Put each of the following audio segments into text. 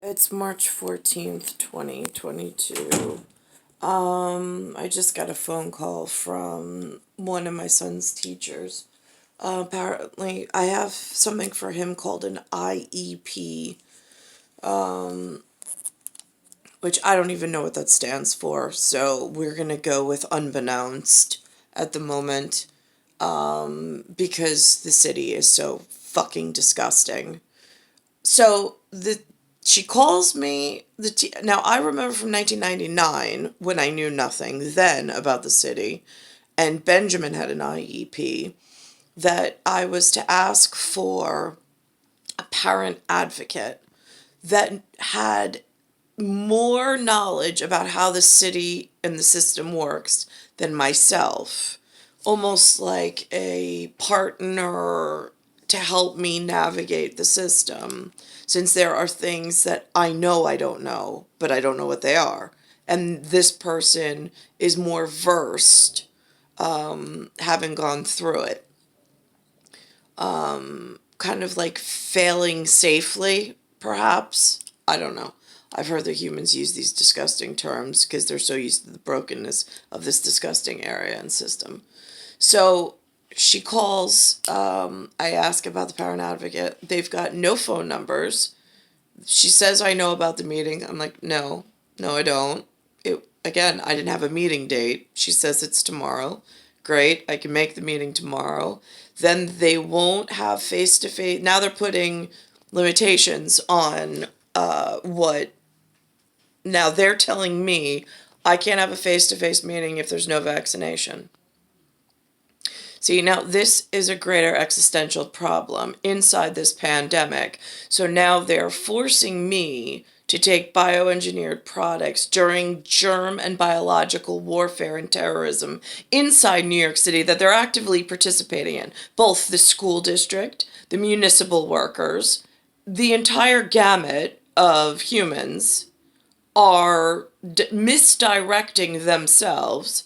It's March 14th, 2022. I just got a phone call from one of my son's teachers. Apparently, I have something for him called an IEP, which I don't even know what that stands for, so we're gonna go with unbeknownst at the moment, because the city is so fucking disgusting. So she calls me now I remember from 1999 when I knew nothing then about the city and Benjamin had an IEP that I was to ask for a parent advocate that had more knowledge about how the city and the system works than myself, almost like a partner to help me navigate the system, since there are things that I know I don't know, but I don't know what they are. And this person is more versed, having gone through it. Kind of like failing safely, perhaps. I don't know. I've heard that humans use these disgusting terms because they're so used to the brokenness of this disgusting area and system. So she calls. I ask about the parent advocate. They've got no phone numbers. She says, I know about the meeting. I'm like, no, no, I don't. Again, I didn't have a meeting date. She says it's tomorrow. Great, I can make the meeting tomorrow. Then they won't have face to face. Now they're putting limitations on what. Now they're telling me I can't have a face to face meeting if there's no vaccination. See, now this is a greater existential problem inside this pandemic. So now they're forcing me to take bioengineered products during germ and biological warfare and terrorism inside New York City that they're actively participating in. Both the school district, the municipal workers, the entire gamut of humans are misdirecting themselves,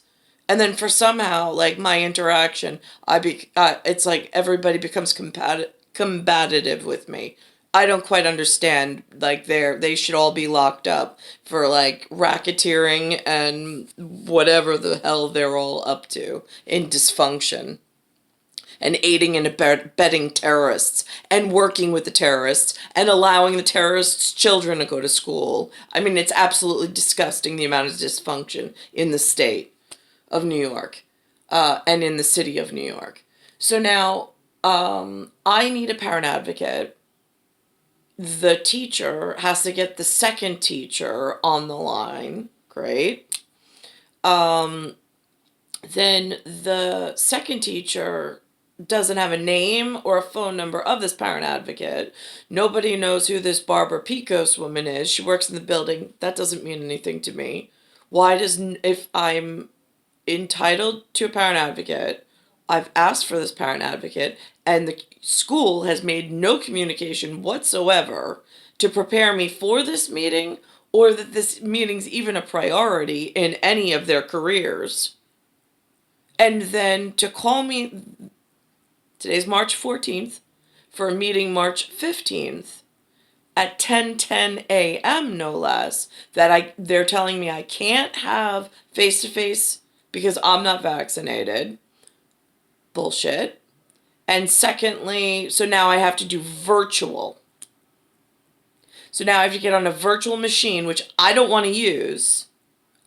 and then for somehow like my interaction it's like everybody becomes combative with me. I don't quite understand, like they should all be locked up for like racketeering and whatever the hell they're all up to in dysfunction and aiding and abetting terrorists and working with the terrorists and allowing the terrorists' children to go to school. I mean, it's absolutely disgusting the amount of dysfunction in the state of New York, and in the city of New York. So now I need a parent advocate. The teacher has to get the second teacher on the line. Great. Then the second teacher doesn't have a name or a phone number of this parent advocate. Nobody knows who this Barbara Picos woman is. She works in the building. That doesn't mean anything to me. Why does, if I'm entitled to a parent advocate, I've asked for this parent advocate, and the school has made no communication whatsoever to prepare me for this meeting or that this meeting's even a priority in any of their careers. And then to call me, today's March 14th, for a meeting March 15th at 10:10 a.m. no less, that they're telling me I can't have face to face because I'm not vaccinated. Bullshit. And secondly, so now I have to do virtual. So now I have to get on a virtual machine, which I don't want to use.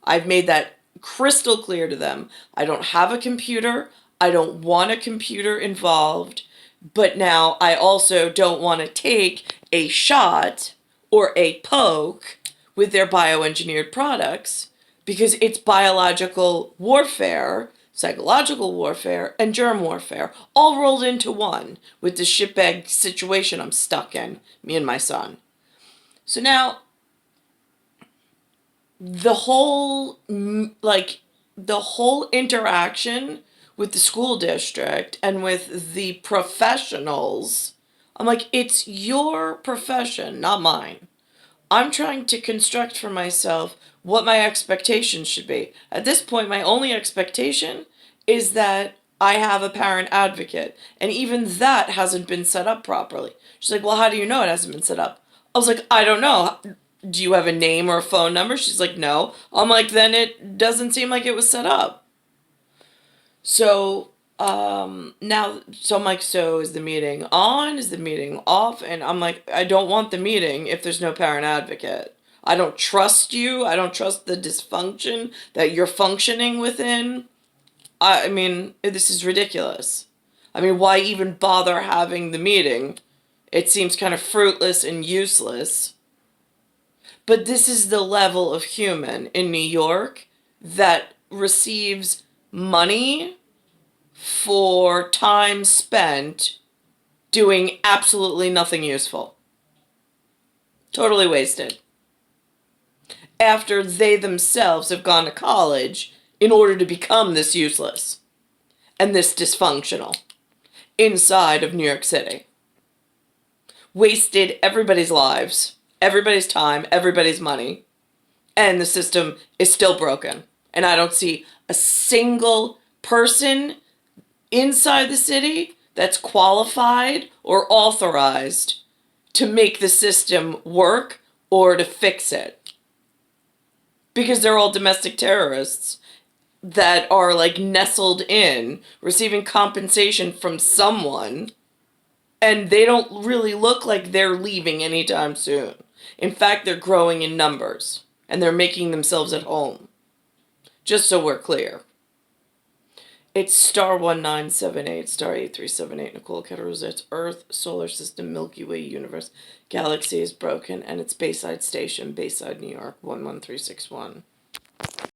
I've made that crystal clear to them. I don't have a computer. I don't want a computer involved. But now I also don't want to take a shot or a poke with their bioengineered products because it's biological warfare, psychological warfare, and germ warfare all rolled into one with the shitbag situation I'm stuck in, me and my son. So now the whole interaction with the school district and with the professionals, I'm like, it's your profession, not mine. I'm trying to construct for myself what my expectations should be. At this point, my only expectation is that I have a parent advocate, and even that hasn't been set up properly. She's like, well, how do you know it hasn't been set up? I was like, I don't know. do you have a name or a phone number? She's like, no. I'm like, then it doesn't seem like it was set up. So now, so I'm like, so is the meeting on? Is the meeting off? And I'm like, I don't want the meeting if there's no parent advocate. I don't trust you. I don't trust the dysfunction that you're functioning within. I mean, this is ridiculous. I mean, why even bother having the meeting? It seems kind of fruitless and useless. But this is the level of human in New York that receives money for time spent doing absolutely nothing useful. Totally wasted. After they themselves have gone to college in order to become this useless and this dysfunctional inside of New York City. Wasted everybody's lives, everybody's time, everybody's money, and the system is still broken. And I don't see a single person inside the city that's qualified or authorized to make the system work or to fix it. Because they're all domestic terrorists that are like nestled in, receiving compensation from someone, and they don't really look like they're leaving anytime soon. In fact, they're growing in numbers, and they're making themselves at home. Just so we're clear. It's star 1978, star 8378, Nicole, Cattaruzza. It's Earth, solar system, Milky Way, universe. Galaxy is broken, and it's Bayside Station, Bayside, New York, 11361.